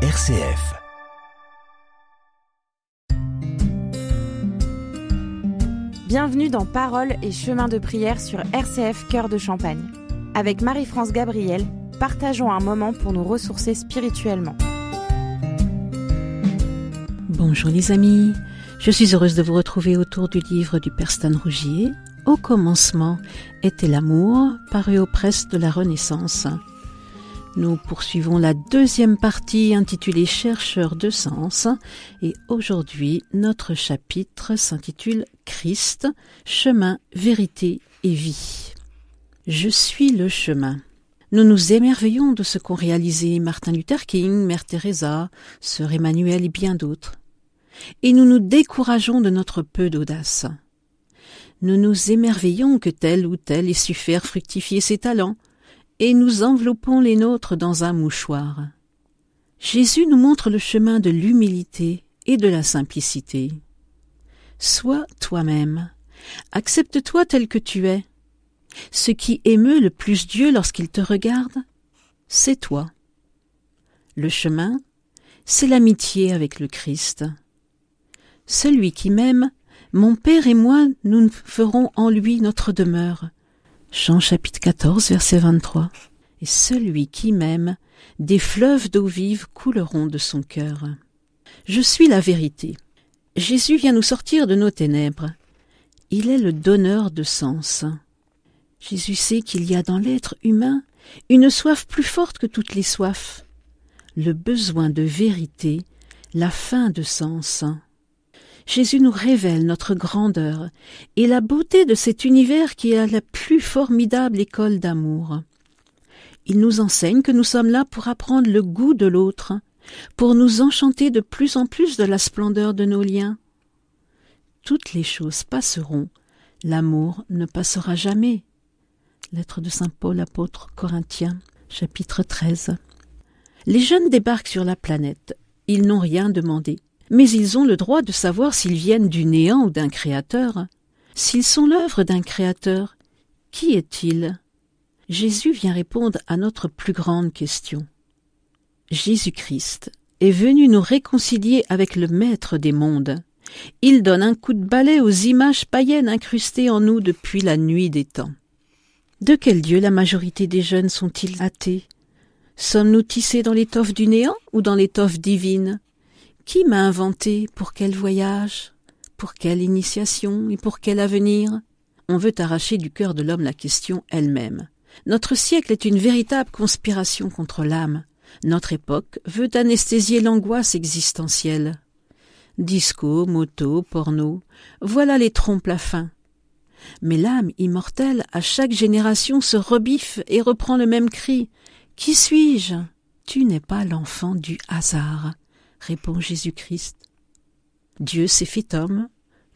RCF. Bienvenue dans Paroles et chemins de prière sur RCF Cœur de Champagne. Avec Marie-France Gabriel, partageons un moment pour nous ressourcer spirituellement. Bonjour les amis, je suis heureuse de vous retrouver autour du livre du Père Stan Rougier. Au commencement était l'amour, paru aux presses de la Renaissance. Nous poursuivons la deuxième partie intitulée Chercheurs de sens et aujourd'hui notre chapitre s'intitule Christ, chemin, vérité et vie. Je suis le chemin. Nous nous émerveillons de ce qu'ont réalisé Martin Luther King, Mère Teresa, Sœur Emmanuelle et bien d'autres. Et nous nous décourageons de notre peu d'audace. Nous nous émerveillons que tel ou tel ait su faire fructifier ses talents, et nous enveloppons les nôtres dans un mouchoir. Jésus nous montre le chemin de l'humilité et de la simplicité. Sois toi-même, accepte-toi tel que tu es. Ce qui émeut le plus Dieu lorsqu'il te regarde, c'est toi. Le chemin, c'est l'amitié avec le Christ. Celui qui m'aime, mon Père et moi, nous ferons en lui notre demeure. Jean chapitre 14, verset 23. Et celui qui m'aime, des fleuves d'eau vive couleront de son cœur. Je suis la vérité. Jésus vient nous sortir de nos ténèbres. Il est le donneur de sens. Jésus sait qu'il y a dans l'être humain une soif plus forte que toutes les soifs. Le besoin de vérité, la faim de sens. Jésus nous révèle notre grandeur et la beauté de cet univers qui est la plus formidable école d'amour. Il nous enseigne que nous sommes là pour apprendre le goût de l'autre, pour nous enchanter de plus en plus de la splendeur de nos liens. Toutes les choses passeront, l'amour ne passera jamais. Lettre de saint Paul, apôtre Corinthiens, chapitre 13. Les jeunes débarquent sur la planète. Ils n'ont rien demandé. Mais ils ont le droit de savoir s'ils viennent du néant ou d'un créateur. S'ils sont l'œuvre d'un créateur, qui est-il ? Jésus vient répondre à notre plus grande question. Jésus-Christ est venu nous réconcilier avec le Maître des mondes. Il donne un coup de balai aux images païennes incrustées en nous depuis la nuit des temps. De quel Dieu la majorité des jeunes sont-ils athées ? Sommes-nous tissés dans l'étoffe du néant ou dans l'étoffe divine ? Qui m'a inventé? Pour quel voyage? Pour quelle initiation? Et pour quel avenir? On veut arracher du cœur de l'homme la question elle-même. Notre siècle est une véritable conspiration contre l'âme. Notre époque veut anesthésier l'angoisse existentielle. Disco, moto, porno, voilà les trompes la fin. Mais l'âme immortelle, à chaque génération, se rebiffe et reprend le même cri. « Qui suis-je » ? Tu n'es pas l'enfant du hasard, répond Jésus-Christ. Dieu s'est fait homme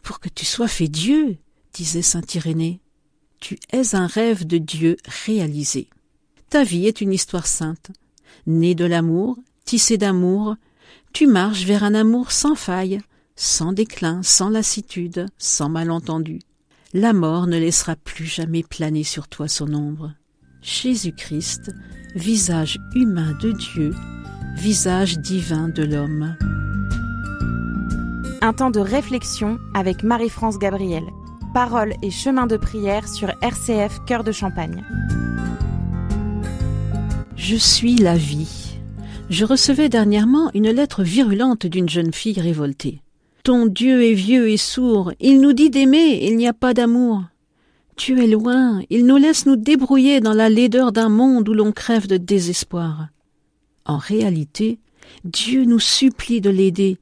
pour que tu sois fait Dieu, disait saint Irénée. Tu es un rêve de Dieu réalisé. Ta vie est une histoire sainte. Née de l'amour, tissée d'amour, tu marches vers un amour sans faille, sans déclin, sans lassitude, sans malentendu. La mort ne laissera plus jamais planer sur toi son ombre. Jésus-Christ, visage humain de Dieu, visage divin de l'homme. Un temps de réflexion avec Marie-France Gabriel. Paroles et chemins de prière sur RCF Cœur de Champagne. Je suis la vie. Je recevais dernièrement une lettre virulente d'une jeune fille révoltée. Ton Dieu est vieux et sourd, il nous dit d'aimer, il n'y a pas d'amour. Tu es loin, il nous laisse nous débrouiller dans la laideur d'un monde où l'on crève de désespoir. En réalité, Dieu nous supplie de l'aider.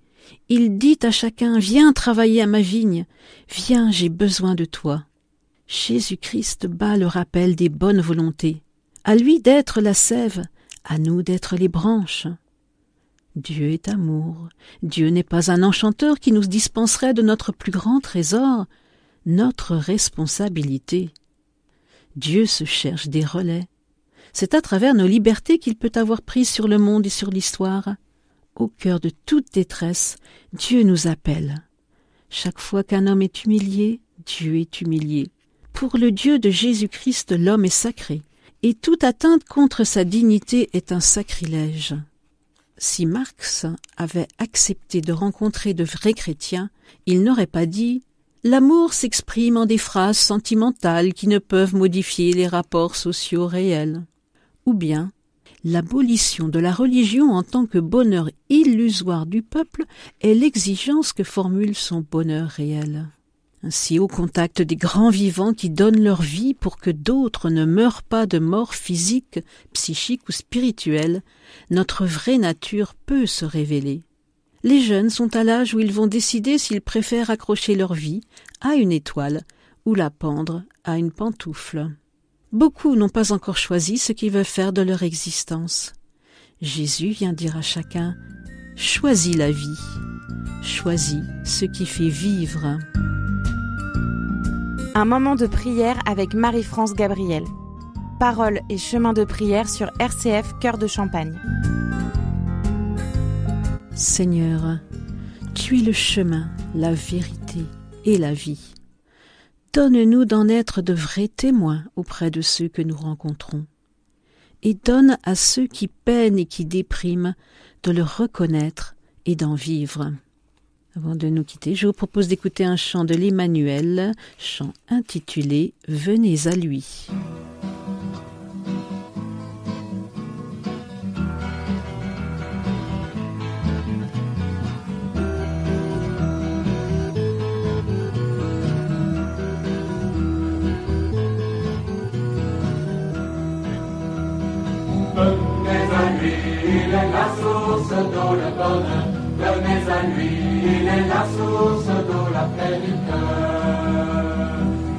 Il dit à chacun « Viens travailler à ma vigne, viens, j'ai besoin de toi ». Jésus-Christ bat le rappel des bonnes volontés. À lui d'être la sève, à nous d'être les branches. Dieu est amour. Dieu n'est pas un enchanteur qui nous dispenserait de notre plus grand trésor, notre responsabilité. Dieu se cherche des relais. C'est à travers nos libertés qu'il peut avoir prise sur le monde et sur l'histoire. Au cœur de toute détresse, Dieu nous appelle. Chaque fois qu'un homme est humilié, Dieu est humilié. Pour le Dieu de Jésus-Christ, l'homme est sacré, et toute atteinte contre sa dignité est un sacrilège. Si Marx avait accepté de rencontrer de vrais chrétiens, il n'aurait pas dit « L'amour s'exprime en des phrases sentimentales qui ne peuvent modifier les rapports sociaux réels » ou bien « L'abolition de la religion en tant que bonheur illusoire du peuple est l'exigence que formule son bonheur réel ». Ainsi, au contact des grands vivants qui donnent leur vie pour que d'autres ne meurent pas de mort physique, psychique ou spirituelle, notre vraie nature peut se révéler. Les jeunes sont à l'âge où ils vont décider s'ils préfèrent accrocher leur vie à une étoile ou la pendre à une pantoufle. Beaucoup n'ont pas encore choisi ce qu'ils veulent faire de leur existence. Jésus vient dire à chacun « Choisis la vie, choisis ce qui fait vivre ». Un moment de prière avec Marie-France Gabriel. Paroles et chemin de prière sur RCF Cœur de Champagne. Seigneur, tu es le chemin, la vérité et la vie. Donne-nous d'en être de vrais témoins auprès de ceux que nous rencontrons. Et donne à ceux qui peinent et qui dépriment de le reconnaître et d'en vivre. Avant de nous quitter, je vous propose d'écouter un chant de l'Emmanuel, chant intitulé « Venez à lui ». Venez à lui, il est la source d'eau le bonheur. Venez à lui, il est la source d'eau la paix du cœur.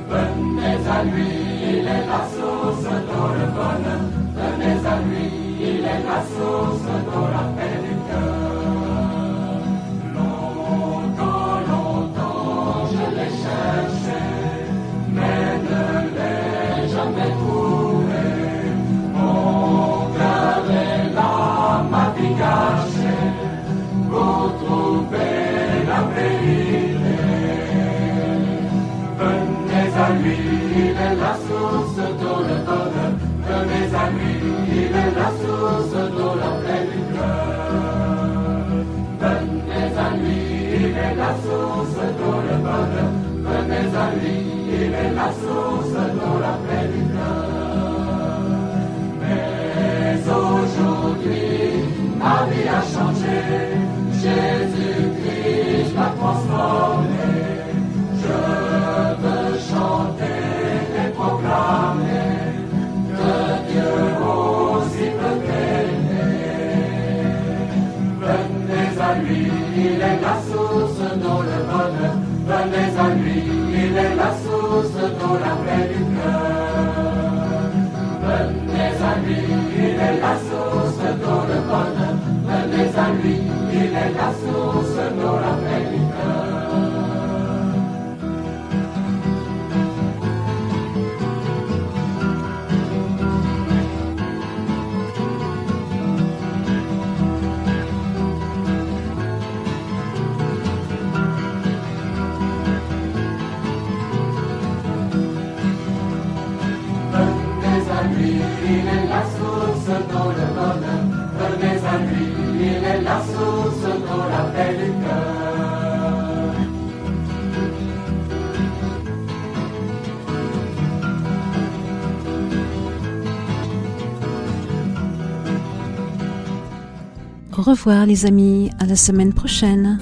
Venez à lui, il est la source d'eau le bonheur. Venez à lui, il est la source d'eau la paix du cœur. Longtemps, longtemps, je l'ai cherché, mais ne l'ai jamais trouvé. Mon cœur est là, ma vie gâchée, pour trouver la vérité. Venez à lui, il est la source d'eau le bonheur. Venez à lui, il est la source d'eau la paix du cœur. Venez à lui, il est la source d'eau le bonheur. Venez à lui, il est la source d'eau la paix du cœur. Mais aujourd'hui, ma vie a changé. Jésus-Christ m'a transformé. Je veux chanter et proclamer que Dieu aussi peut aimer. Venez à lui, il est la source d'eau le bonheur. Venez à lui, il est la source d'eau la paix du cœur. Venez à lui, il est la source d'eau le bonheur. Venez à lui, il est la source d'eau la paix du cœur. Venez à lui, il est la source d'eau le bonheur. Venez à lui, il est la source d'eau la paix du cœur. Au revoir les amis, à la semaine prochaine.